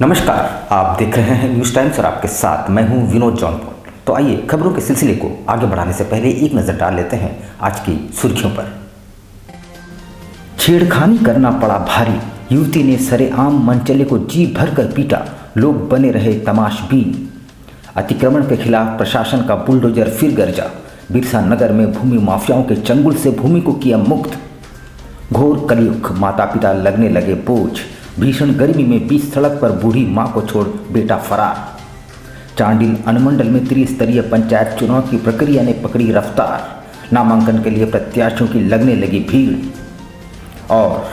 नमस्कार, आप देख रहे हैं न्यूज़ टाइम्स और आपके साथ मैं हूं विनोद जौनपुर। तो आइए खबरों के सिलसिले को आगे बढ़ाने से पहले एक नज़र डाल लेते हैं आज की सुर्खियों पर। छेड़खानी करना पड़ा भारी, युवती ने सरेआम मनचले को जी भर कर पीटा, लोग बने रहे तमाशबीन। अतिक्रमण के खिलाफ प्रशासन का बुलडोजर फिर गरजा, बिरसा नगर में भूमि माफियाओं के चंगुल से भूमि को किया मुक्त। घोर कलयुग, माता पिता लगने लगे बोझ, भीषण गर्मी में बीच सड़क पर बूढ़ी मां को छोड़ बेटा फरार। चांडिल अनुमंडल में त्रिस्तरीय पंचायत चुनाव की प्रक्रिया ने पकड़ी रफ्तार, नामांकन के लिए प्रत्याशियों की लगने लगी भीड़। और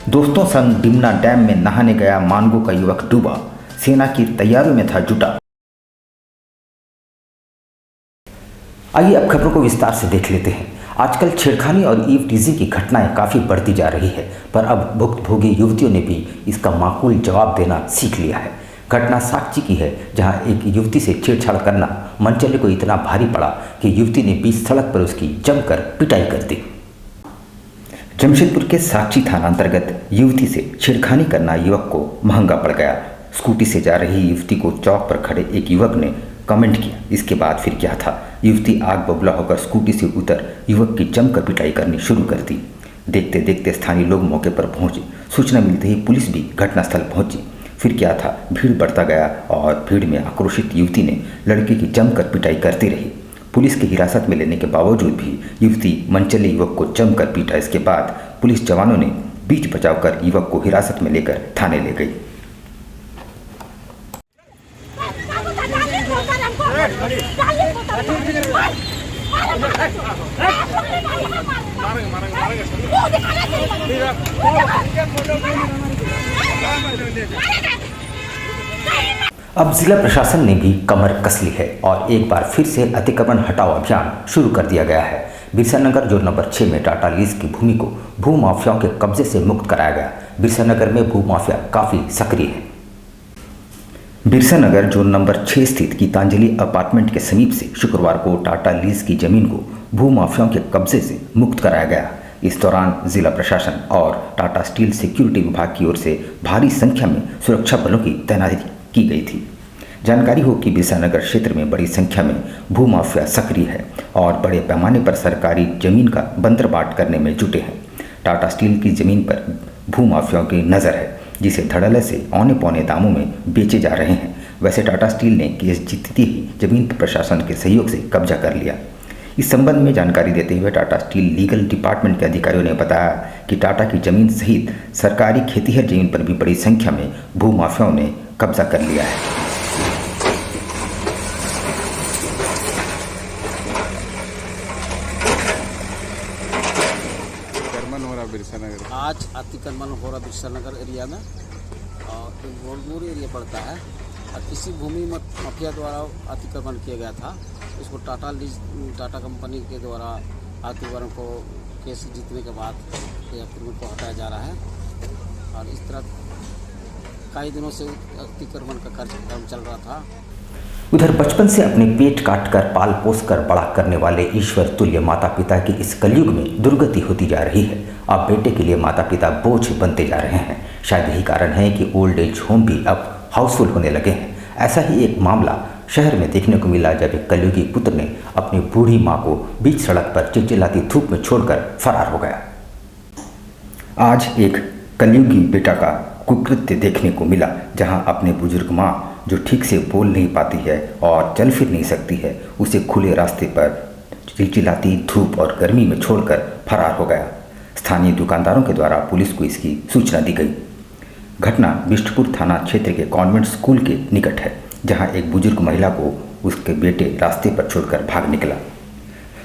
दोस्तों संग डिमना डैम में नहाने गया मानगो का युवक डूबा, सेना की तैयारियों में था जुटा। आइए अब खबरों को विस्तार से देख लेते हैं। आजकल छेड़खानी और ईव टीजिंग की घटनाएं काफ़ी बढ़ती जा रही है, पर अब भुक्तभोगी युवतियों ने भी इसका माकूल जवाब देना सीख लिया है। घटना साक्ची की है, जहां एक युवती से छेड़छाड़ करना मनचले को इतना भारी पड़ा कि युवती ने बीच सड़क पर उसकी जमकर पिटाई कर दी। जमशेदपुर के साक्ची थाना अंतर्गत युवती से छेड़खानी करना युवक को महंगा पड़ गया। स्कूटी से जा रही युवती को चौक पर खड़े एक युवक ने कमेंट किया। इसके बाद फिर क्या था, युवती आग बबूला होकर स्कूटी से उतर युवक की जमकर पिटाई करनी शुरू कर दी। देखते देखते स्थानीय लोग मौके पर पहुंचे। सूचना मिलते ही पुलिस भी घटनास्थल पहुंची। फिर क्या था, भीड़ बढ़ता गया और भीड़ में आक्रोशित युवती ने लड़के की जमकर पिटाई करती रही। पुलिस की हिरासत में लेने के बावजूद भी युवती मनचले युवक को जमकर पीटा। इसके बाद पुलिस जवानों ने बीच बचाव कर युवक को हिरासत में लेकर थाने ले गई। अब जिला प्रशासन ने भी कमर कस ली है और एक बार फिर से अतिक्रमण हटाओ अभियान शुरू कर दिया गया है। बिरसा नगर जोन नंबर 6 में टाटा लीज की भूमि को भू माफियाओं के कब्जे से मुक्त कराया गया। बिरसा नगर में भू माफिया काफी सक्रिय है। बिरसा नगर जोन नंबर 6 स्थित गीतांजलि अपार्टमेंट के समीप से शुक्रवार को टाटा लीज की जमीन को भू माफियाओं के कब्जे से मुक्त कराया गया। इस दौरान जिला प्रशासन और टाटा स्टील सिक्योरिटी विभाग की ओर से भारी संख्या में सुरक्षा बलों की तैनाती की गई थी। जानकारी हो कि बिरसा नगर क्षेत्र में बड़ी संख्या में भू माफिया सक्रिय है और बड़े पैमाने पर सरकारी जमीन का बंदरबाट करने में जुटे हैं। टाटा स्टील की जमीन पर भू माफियाओं की नज़र है, जिसे धड़ल्ले से औने पौने दामों में बेचे जा रहे हैं। वैसे टाटा स्टील ने केस जीतते ही जमीन पर प्रशासन के सहयोग से कब्जा कर लिया। इस संबंध में जानकारी देते हुए टाटा स्टील लीगल डिपार्टमेंट के अधिकारियों ने बताया कि टाटा की जमीन सहित सरकारी खेतीहर जमीन पर भी बड़ी संख्या में भू माफियाओं ने कब्जा कर लिया है। आज अतिक्रमण हो रहा बिरसा नगर एरिया में और गोलमूर एरिया पड़ता है और इसी भूमि में माफिया द्वारा अतिक्रमण किया गया था। इसको टाटा कंपनी के द्वारा अतिक्रमण को केस जीतने के बाद अतिक्रमण को हटाया जा रहा है और इस तरह कई दिनों से अतिक्रमण का कार्यक्रम चल रहा था। उधर बचपन से अपने पेट काटकर पाल पोस कर बड़ा करने वाले ईश्वर तुल्य माता पिता की इस कलयुग में दुर्गति होती जा रही है। अब बेटे के लिए माता पिता बोझ बनते जा रहे हैं। शायद यही कारण है कि ओल्ड एज होम भी अब हाउसफुल होने लगे हैं। ऐसा ही एक मामला शहर में देखने को मिला, जब एक कलयुगी पुत्र ने अपनी बूढ़ी माँ को बीच सड़क पर चिलचिलाती धूप में छोड़कर फरार हो गया। आज एक कलयुगी बेटा का कुकृत्य देखने को मिला, जहां अपने बुजुर्ग माँ जो ठीक से बोल नहीं पाती है और चल फिर नहीं सकती है, उसे खुले रास्ते पर चिलचिलाती धूप और गर्मी में छोड़कर फरार हो गया। स्थानीय दुकानदारों के द्वारा पुलिस को इसकी सूचना दी गई। घटना बिष्टपुर थाना क्षेत्र के कॉन्वेंट स्कूल के निकट है, जहां एक बुजुर्ग महिला को उसके बेटे रास्ते पर छोड़कर भाग निकला।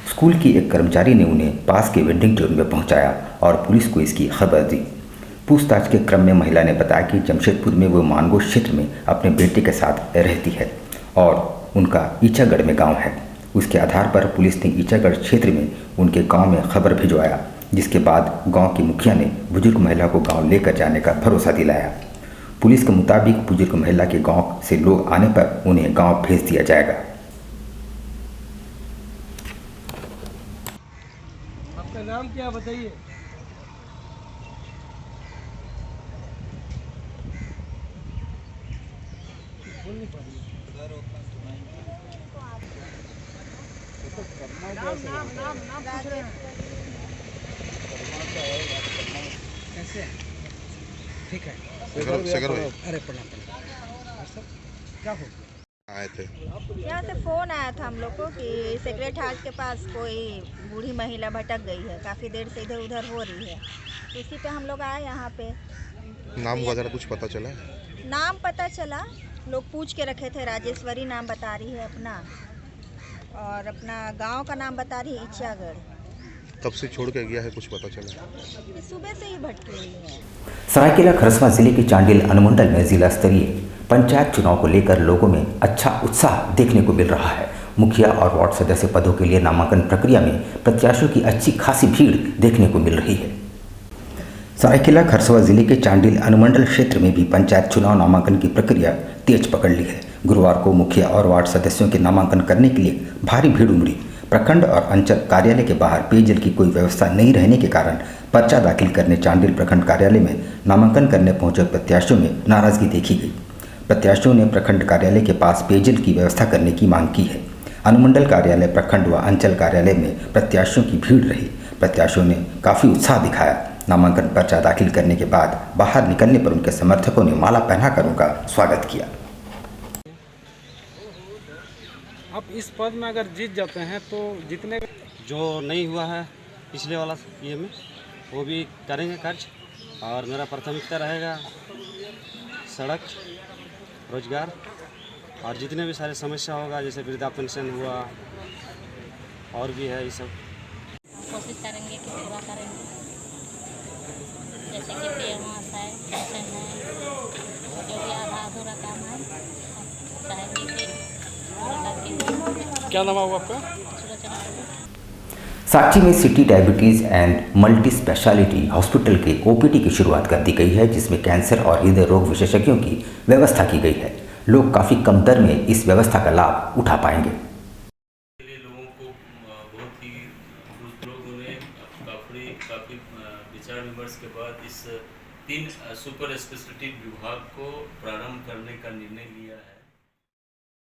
स्कूल की एक कर्मचारी ने उन्हें पास के वेंडिंग जोन में पहुंचाया और पुलिस को इसकी खबर दी। पूछताछ के क्रम में महिला ने बताया कि जमशेदपुर में वो मानगो क्षेत्र में अपने बेटे के साथ रहती है और उनका ईचागढ़ में गांव है। उसके आधार पर पुलिस ने ईचागढ़ क्षेत्र में उनके गांव में खबर भिजवाया, जिसके बाद गांव की मुखिया ने बुजुर्ग महिला को गांव लेकर जाने का भरोसा दिलाया। पुलिस के मुताबिक बुजुर्ग महिला के गांव से लोग आने पर उन्हें गांव भेज दिया जाएगा। आपका नाम क्या बताइए? कैसे ठीक है। शेखर भाई अरे प्रणाम क्या हो गया? आए थे। यहाँ से फ़ोन आया था हम लोग को कि सेक्रेट हाउस के पास कोई बूढ़ी महिला भटक गई है, काफ़ी देर से इधर उधर हो रही है। तो इसी पे हम लोग आए यहाँ पे। नाम वगैरह कुछ पता चला? नाम पता चला, लोग पूछ के रखे थे। राजेश्वरी नाम बता रही है अपना, और अपना गांव का नाम बता रही है इच्छागढ़। कब से छोड़ के गया है कुछ पता चला? ये सुबह से ही भटकी हुई है। सरायकेला खरसवां जिले के चांडिल अनुमंडल में जिला स्तरीय पंचायत चुनाव को लेकर लोगों में अच्छा उत्साह देखने को मिल रहा है। मुखिया और वार्ड सदस्य पदों के लिए नामांकन प्रक्रिया में प्रत्याशियों की अच्छी खासी भीड़ देखने को मिल रही है। सरायकेला खरसवां जिले के चांडिल अनुमंडल क्षेत्र में भी पंचायत चुनाव नामांकन की प्रक्रिया तेज पकड़ ली है। गुरुवार को मुखिया और वार्ड सदस्यों के नामांकन करने के लिए भारी भीड़ उमड़ी। प्रखंड और अंचल कार्यालय के बाहर पेयजल की कोई व्यवस्था नहीं रहने के कारण पर्चा दाखिल करने चांडिल प्रखंड कार्यालय में नामांकन करने पहुंचे प्रत्याशियों में नाराजगी देखी गई। प्रत्याशियों ने प्रखंड कार्यालय के पास पेयजल की व्यवस्था करने की मांग की है। अनुमंडल कार्यालय, प्रखंड व अंचल कार्यालय में प्रत्याशियों की भीड़ रही। प्रत्याशियों ने काफ़ी उत्साह दिखाया। नामांकन पर्चा दाखिल करने के बाद बाहर निकलने पर उनके समर्थकों ने माला पहनाकर उनका स्वागत किया। आप इस पद में अगर जीत जाते हैं तो जितने जो नहीं हुआ है पिछले वाला ये में वो भी करेंगे कार्य, और मेरा प्राथमिकता रहेगा सड़क, रोजगार और जितने भी सारे समस्या होगा, जैसे वृद्धा पेंशन हुआ और भी है, ये सब कोशिश करेंगे कि पूरा करेंगे। जैसे कि पीएम आवास है, पेंशन है, जो भी आधा अधूरा काम है चाहेंगे कि पूरा करके। क्या नाम हुआ आपका? सुलोचना साक्षी में city diabetes and multi speciality hospital के ओपीडी की शुरुआत कर दी गई है, जिसमें कैंसर और हृदय रोग विशेषज्ञों की व्यवस्था की गई है। लोग काफ़ी कम दर में इस व्यवस्था का लाभ उठा पाएंगे। लोगों को बहुत ही लोगों ने काफ़ी विचार विमर्श के बाद इस 3 सुपर स्पेशलिटी विभाग को प्रारंभ करने का निर्णय लिया है।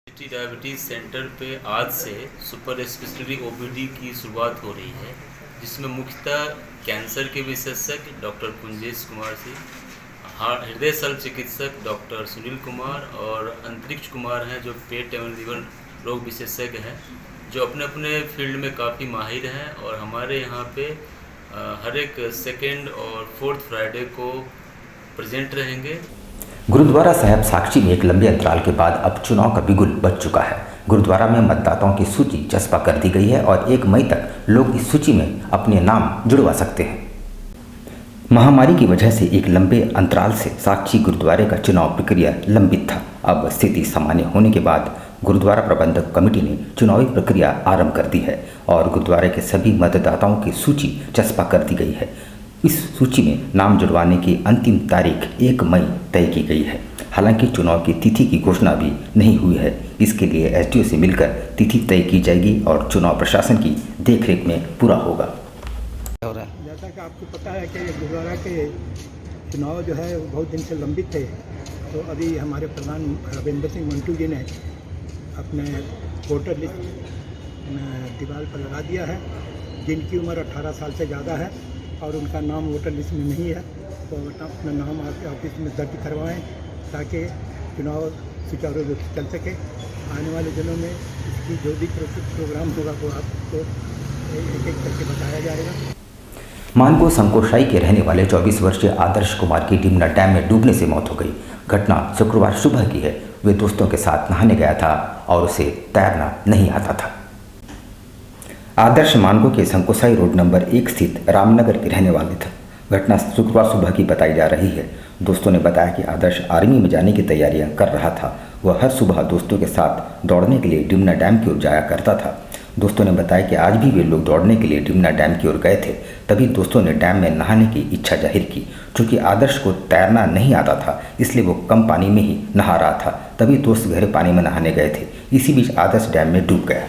सिटी डायबिटीज़ सेंटर पे आज से सुपर स्पेशलिटी ओपीडी की शुरुआत हो रही है, जिसमें मुख्यतः कैंसर के विशेषज्ञ डॉक्टर कुंजेश कुमार सिंह, हृदय शल्य चिकित्सक डॉक्टर सुनील कुमार और अंतरिक्ष कुमार हैं जो पेट एवं लीवर रोग विशेषज्ञ हैं, जो अपने अपने फील्ड में काफ़ी माहिर हैं। और हमारे यहाँ पे हर एक सेकेंड और 4th फ्राइडे को प्रेजेंट रहेंगे। गुरुद्वारा साहिब साक्षी में एक लंबे अंतराल के बाद अब चुनाव का बिगुल बज चुका है। गुरुद्वारा में मतदाताओं की सूची चस्पा कर दी गई है और 1 मई तक लोग इस सूची में अपने नाम जुड़वा सकते हैं। महामारी की वजह से एक लंबे अंतराल से साक्षी गुरुद्वारे का चुनाव प्रक्रिया लंबित था। अब स्थिति सामान्य होने के बाद गुरुद्वारा प्रबंधक कमेटी ने चुनावी प्रक्रिया आरंभ कर दी है और गुरुद्वारे के सभी मतदाताओं की सूची चस्पा कर दी गई है। इस सूची में नाम जुड़वाने की अंतिम तारीख 1 मई तय की गई है। हालांकि चुनाव की तिथि की घोषणा भी नहीं हुई है। इसके लिए एसडीओ से मिलकर तिथि तय की जाएगी और चुनाव प्रशासन की देखरेख में पूरा होगा। जैसा कि आपको पता है कि गुरुद्वारा के चुनाव जो है बहुत दिन से लंबित थे, तो अभी हमारे प्रधान रविंद्र सिंह मंटू जी ने अपने वोटर लिस्ट दीवार पर लगा दिया है। जिनकी उम्र 18 साल से ज़्यादा है और उनका नाम वोटर लिस्ट में नहीं है, तो अपना नाम आपके ऑफिस में दर्ज करवाएं ताकि चुनाव सुचारू रूप से चल सके। आने वाले दिनों में इसकी जो भी प्रोग्राम होगा वो आपको एक एक करके बताया जाएगा। मानगो संकोशाई के रहने वाले 24 वर्षीय आदर्श कुमार की डिमना डैम में डूबने से मौत हो गई। घटना शुक्रवार सुबह की है। वे दोस्तों के साथ नहाने गया था और उसे तैरना नहीं आता था। आदर्श मानगो के संकोसाई रोड नंबर 1 स्थित रामनगर के रहने वाले थे। घटना शुक्रवार सुबह की बताई जा रही है। दोस्तों ने बताया कि आदर्श आर्मी में जाने की तैयारियां कर रहा था। वह हर सुबह दोस्तों के साथ दौड़ने के लिए डिमना डैम की ओर जाया करता था। दोस्तों ने बताया कि आज भी वे लोग दौड़ने के लिए डिमना डैम की ओर गए थे। तभी दोस्तों ने डैम में नहाने की इच्छा जाहिर की। चूँकि आदर्श को तैरना नहीं आता था, इसलिए वो कम पानी में ही नहा रहा था। तभी दोस्त गहरे पानी में नहाने गए थे। इसी बीच आदर्श डैम में डूब गया।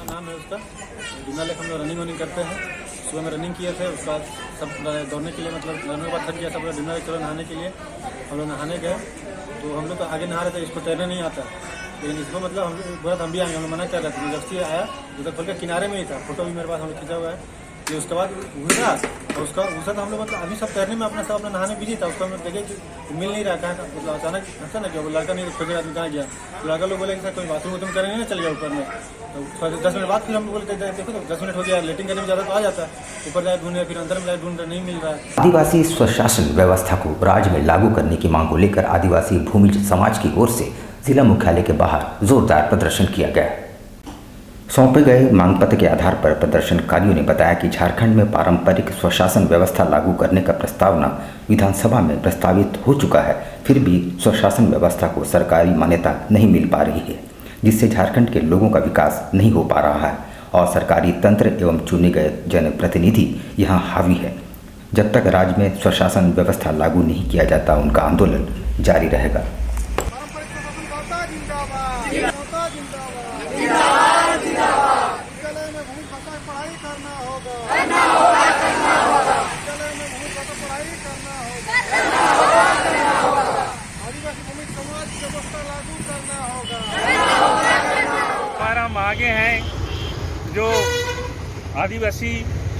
नाम है उसका डिमना लेक। हम लोग रनिंग करते हैं। सुबह में रनिंग किए थे, उसका सब दौड़ने के लिए मतलब दौड़ने के बाद थक गया, सब डिमना लेक चलो नहाने के लिए। हम लोग नहाने गए तो हम लोग तो आगे नहा रहे थे, इसको तैरना नहीं आता, लेकिन इसको मतलब हम बोला हम भी आएंगे, हम मना कर रहे थे। जब से आया उधर खोल के किनारे में ही था, फोटो भी मेरे पास हम लोग खींचा हुआ है। फिर उसके बाद घुसा और उसका घुसा तो हम लोग मतलब अभी सब तैरने में अपना सब अपना नहाने बिजी था। उसको हम देखे कि मिल नहीं रहा, कहाँ मतलब अचानक हंसा ना क्या वो लड़का नहीं तो खोज आदमी कहाँ गया। तो लड़का लोग बोले कि सर कोई बाथरूम वाथरूम करेंगे ना, चल गया ऊपर में। तो 10 मिनट बाद फिर हम लोग बोले देखो तो 10 मिनट हो गया, लेटिंग करने में ज़्यादा तो आ जाता है, ऊपर जाए ढूंढे, फिर अंदर में जाए ढूंढ नहीं मिल रहा है। आदिवासी स्वशासन व्यवस्था को राज्य में लागू करने की मांग को लेकर आदिवासी भूमिज समाज की ओर से जिला मुख्यालय के बाहर जोरदार प्रदर्शन किया गया। सौंपे गए मांग पत्र के आधार पर प्रदर्शनकारियों ने बताया कि झारखंड में पारंपरिक स्वशासन व्यवस्था लागू करने का प्रस्तावना विधानसभा में प्रस्तावित हो चुका है, फिर भी स्वशासन व्यवस्था को सरकारी मान्यता नहीं मिल पा रही है, जिससे झारखंड के लोगों का विकास नहीं हो पा रहा है और सरकारी तंत्र एवं चुने गए जनप्रतिनिधि यहाँ हावी है। जब तक राज्य में स्वशासन व्यवस्था लागू नहीं किया जाता, उनका आंदोलन जारी रहेगा। हम आगे हैं जो आदिवासी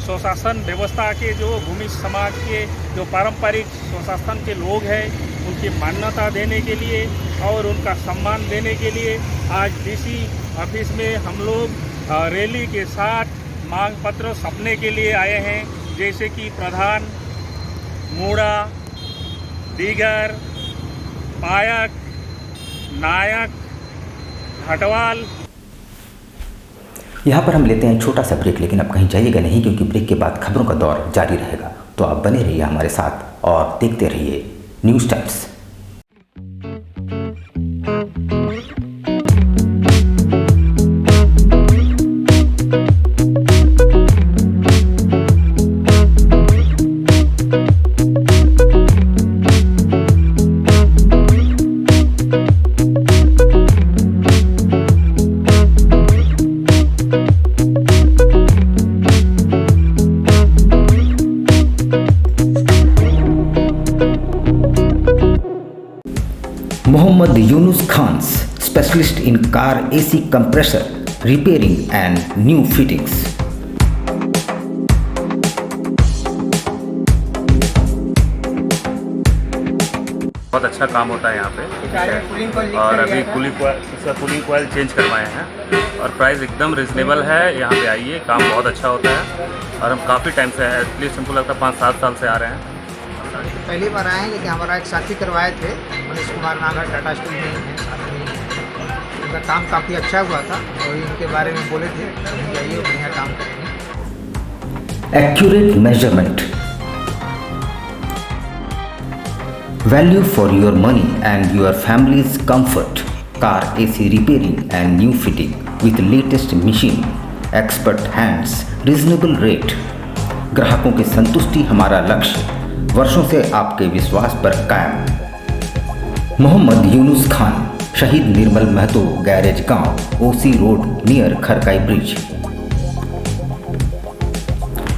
स्वशासन व्यवस्था के जो भूमि समाज के जो पारंपरिक स्वशासन के लोग हैं उनकी मान्यता देने के लिए और उनका सम्मान देने के लिए आज डीसी ऑफिस में हम लोग रैली के साथ मांग पत्र सौंपने के लिए आए हैं। जैसे कि प्रधान, मूड़ा, दीगर, पायक, नायक, घटवाल। यहाँ पर हम लेते हैं छोटा सा ब्रेक, लेकिन अब कहीं जाइएगा नहीं क्योंकि ब्रेक के बाद खबरों का दौर जारी रहेगा। तो आप बने रहिए हमारे साथ और देखते रहिए news times. Mohammad Yunus Khan, specialist in car AC compressor repairing and new fittings. बहुत अच्छा काम होता है यहाँ पे और अभी कूलिंग कॉइल चेंज करवाए हैं और प्राइस एकदम रिजनेबल है। यहाँ पे आइए, काम बहुत अच्छा होता है और हम काफ़ी टाइम से है, एटलीस्ट हमको लगता है 5-7 साल से आ रहे हैं। पहली बार आए हैं, लेकिन हमारा एक साथी करवाए थे, मनीष कुमार नागर, टाटा स्टील में हैं साथ में। उनका काम काफ़ी अच्छा हुआ था और इनके बारे में बोले थे, जाइए बढ़िया काम करेंगे। Accurate measurement, value for your money and your family's comfort. Car AC repairing and new fitting with latest machine, expert hands, reasonable rate. ग्राहकों की संतुष्टि हमारा लक्ष्य, वर्षों से आपके विश्वास पर कायम। मोहम्मद यूनुस खान, शहीद निर्मल महतो गैरेज गांव, OC road near Kharkai bridge.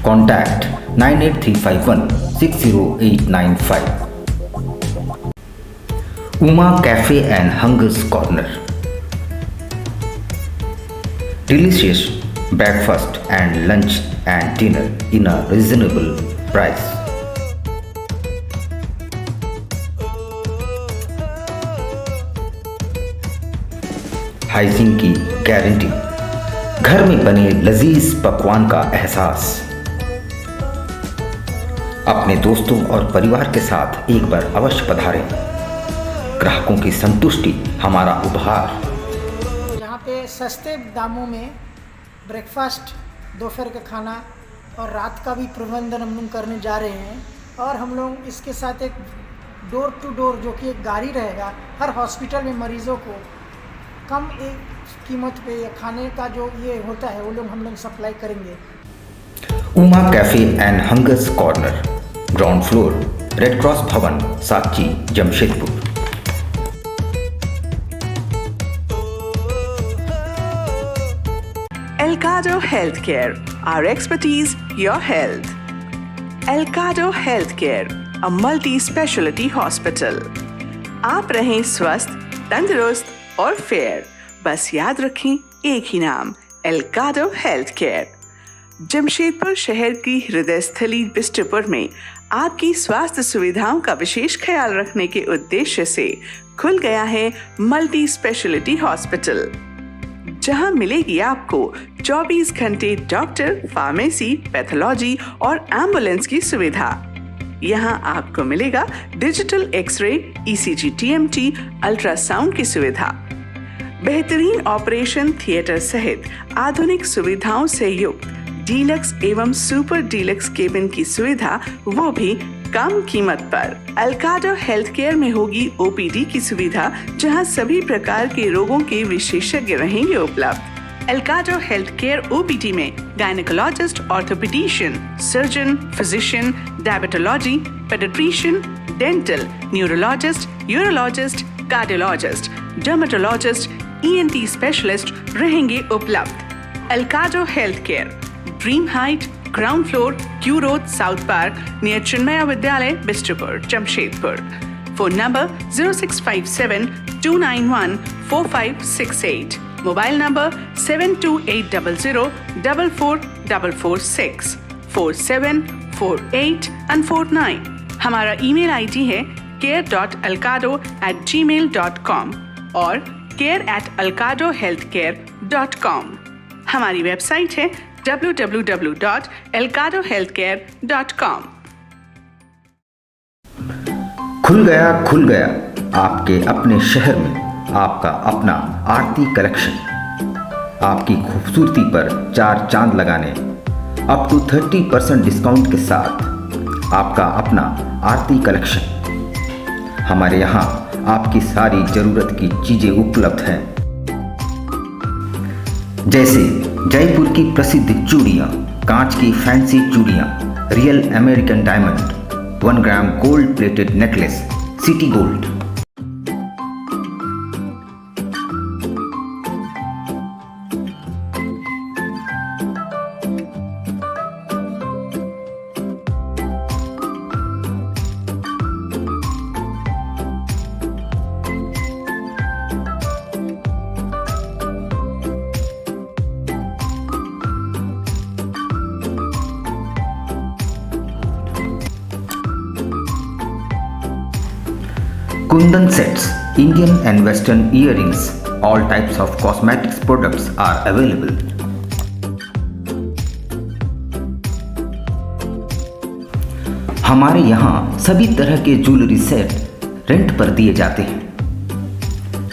Contact 98351 60895। Uma cafe and hungers corner, delicious breakfast and lunch and dinner in a reasonable price. Hygiene की गारंटी, घर में बने लजीज पकवान का एहसास। अपने दोस्तों और परिवार के साथ एक बार अवश्य पधारें। ग्राहकों की संतुष्टि हमारा उपहार। यहाँ पे सस्ते दामों में ब्रेकफास्ट, दोपहर का खाना और रात का भी प्रबंधन हम लोग करने जा रहे हैं। और हम लोग इसके साथ एक डोर टू डोर जो कि एक गाड़ी रहेगा, हर हॉस्पिटल में मरीज़ों को कम एक कीमत पे या खाने का जो ये होता है वो लोग हम लोग सप्लाई करेंगे। Uma cafe and hungers corner, ground floor, red cross भवन, साची, Jamshedpur. Elcado Healthcare, our expertise, your health. Elcado Healthcare, a multi-specialty hospital. आप रहें स्वस्थ, तंदुरुस्त और फेयर। बस याद रखें एक ही नाम, एल्काडो हेल्थ केयर। जमशेदपुर शहर की हृदय स्थली बिष्टपुर में आपकी स्वास्थ्य सुविधाओं का विशेष ख्याल रखने के उद्देश्य से खुल गया है मल्टी स्पेशलिटी हॉस्पिटल, जहां मिलेगी आपको 24 घंटे डॉक्टर, फार्मेसी, पैथोलॉजी और एम्बुलेंस की सुविधा। यहां आपको मिलेगा digital X-ray, ECG, TMT, ultrasound की सुविधा, बेहतरीन ऑपरेशन थिएटर सहित आधुनिक सुविधाओं से युक्त डीलक्स एवं सुपर डीलक्स केबिन की सुविधा, वो भी कम कीमत पर। एल्काडो हेल्थ केयर में होगी OPD की सुविधा, जहां सभी प्रकार के रोगों के विशेषज्ञ रहेंगे उपलब्ध। एल्काडो हेल्थ केयर OPD में gynaecologist, orthopaedician, surgeon, physician, diabetology, paediatrician, dental, neurologist, urologist, cardiologist, dermatologist, ENT specialist रहेंगे उपलब्ध। Elcado health care, dream height, ground floor, Q road, south park, near Chinmaya Vidyalaya, Bistupur, Jamshedpur. Phone number 0657 291 4568, mobile number 7280 44446 4748 and 49। हमारा email ID है care.alcado@gmail.com और care@alcadohealthcare.com। हमारी website है www.elcadohealthcare.com। खुल गया आपके अपने शहर में आपका अपना आरती कलेक्शन। आपकी खूबसूरती पर 4 चांद लगाने अप टू 30% डिस्काउंट के साथ आपका अपना आरती कलेक्शन। हमारे यहाँ आपकी सारी ज़रूरत की चीज़ें उपलब्ध हैं, जैसे जयपुर की प्रसिद्ध चूड़ियाँ, कांच की फैंसी चूड़ियाँ, real American diamond, 1 gram gold plated necklace, city gold. Kundan sets, Indian and Western earrings, all types of cosmetics products are available. हमारे यहाँ सभी तरह के ज्वेलरी सेट रेंट पर दिए जाते हैं।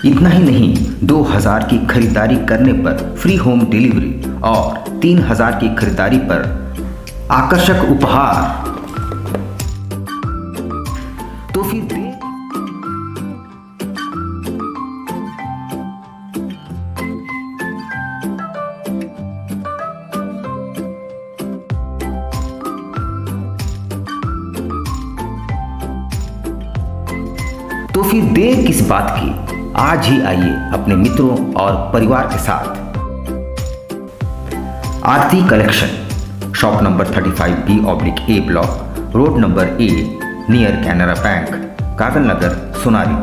इतना ही नहीं, 2000 की खरीदारी करने पर फ्री होम डिलीवरी और 3000 की खरीदारी पर आकर्षक उपहार। तो फिर देर किस बात की, आज ही आइए अपने मित्रों और परिवार के साथ। Aarti collection, shop number 35B/A block, road number A, near Canara bank, Kagal Nagar, Sonari.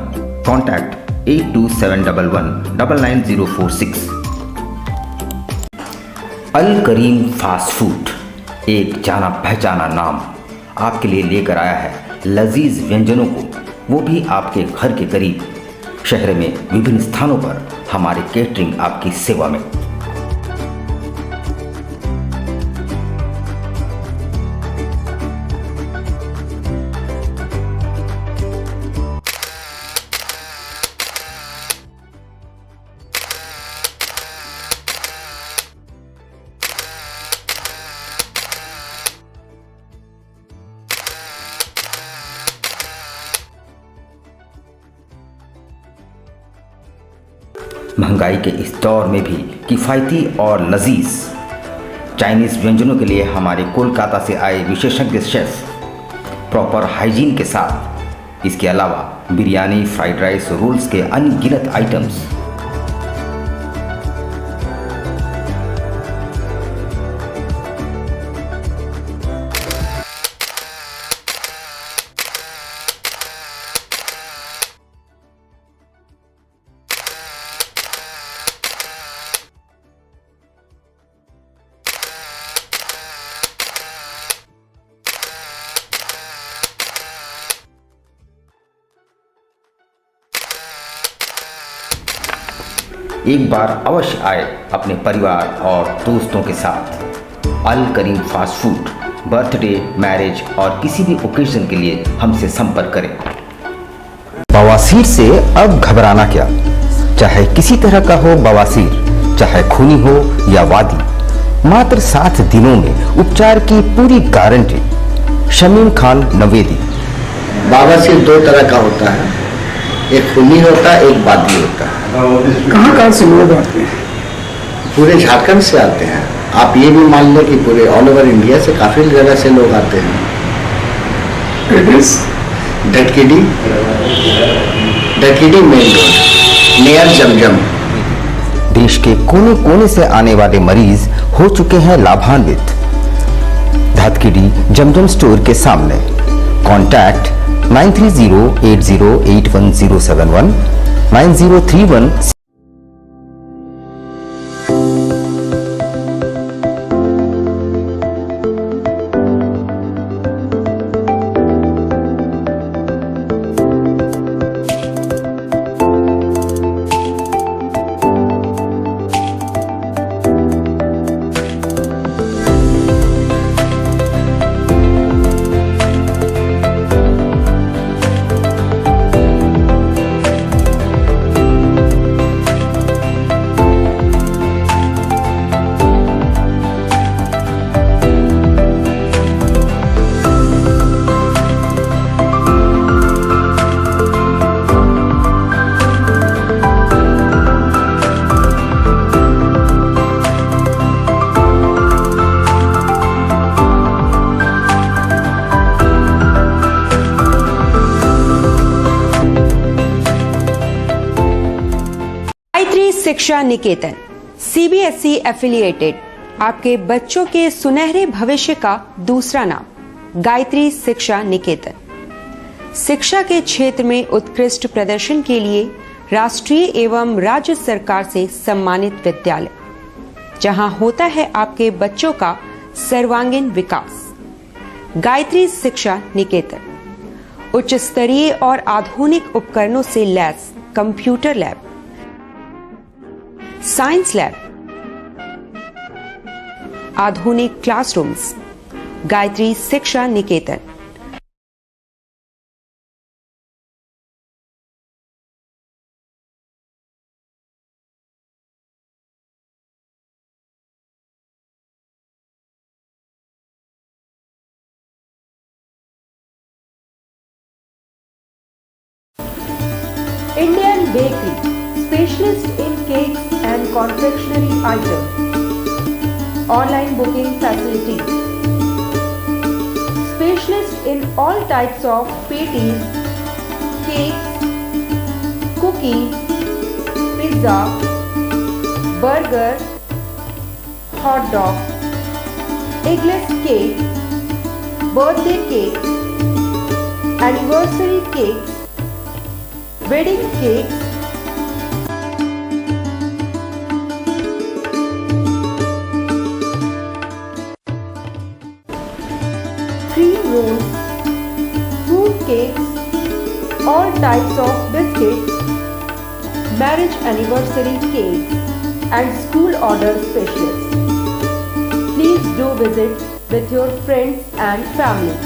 Contact 8271119046। Al Karim fast food, एक जाना पहचाना नाम, आपके लिए लेकर आया है लजीज व्यंजनों को, वो भी आपके घर के करीब। शहर में विभिन्न स्थानों पर हमारे केटरिंग आपकी सेवा में। महंगाई के इस दौर में भी किफ़ायती और लजीज चाइनीज़ व्यंजनों के लिए हमारे कोलकाता से आए विशेषज्ञ शेफ प्रॉपर हाइजीन के साथ, इसके अलावा बिरयानी, फ्राइड राइस, रोल्स के अनगिनत आइटम्स। एक बार अवश्य आए अपने परिवार और दोस्तों के साथ। अल Karim fast food, birthday, marriage और किसी भी ओकेजन के लिए हमसे संपर्क करें। बवासीर से अब घबराना क्या, चाहे किसी तरह का हो बवासीर, चाहे खूनी हो या वादी, मात्र 7 दिनों में उपचार की पूरी गारंटी। शमीम खान नवेदी। बवासीर 2 तरह का होता है, एक खूनी होता है, एक वादी होता है। कहाँ से लोग आते हैं? पूरे झारखंड से आते हैं। आप ये भी मान लें कि पूरे ऑल ओवर इंडिया से काफी जगह से लोग आते हैं। डटकीडी मेन रोड नियर जमजम। देश के कोने कोने से आने वाले मरीज हो चुके हैं लाभान्वित। धतकीडी जमजम स्टोर के सामने। कॉन्टैक्ट 9308081071 9031। शिक्षा निकेतन CBSE एफिलिएटेड आपके बच्चों के सुनहरे भविष्य का दूसरा नाम गायत्री शिक्षा निकेतन। शिक्षा के क्षेत्र में उत्कृष्ट प्रदर्शन के लिए राष्ट्रीय एवं राज्य सरकार से सम्मानित विद्यालय, जहां होता है आपके बच्चों का सर्वांगीण विकास। गायत्री शिक्षा निकेतन उच्च स्तरीय और आधुनिक उपकरणों से lace computer lab, science lab, आधुनिक क्लासरूम्स। गायत्री शिक्षा निकेतन। Indian Bakery, specialist in cakes and confectionery items. Online booking facilities. Specialist in all types of patties, cakes, cookies, pizza, burger, hot dog, eggless cake, birthday cake, anniversary cakes, wedding cakes, cream rolls, fruit cakes, all types of biscuits, marriage anniversary cakes and school order specialists. Please do visit with your friends and family.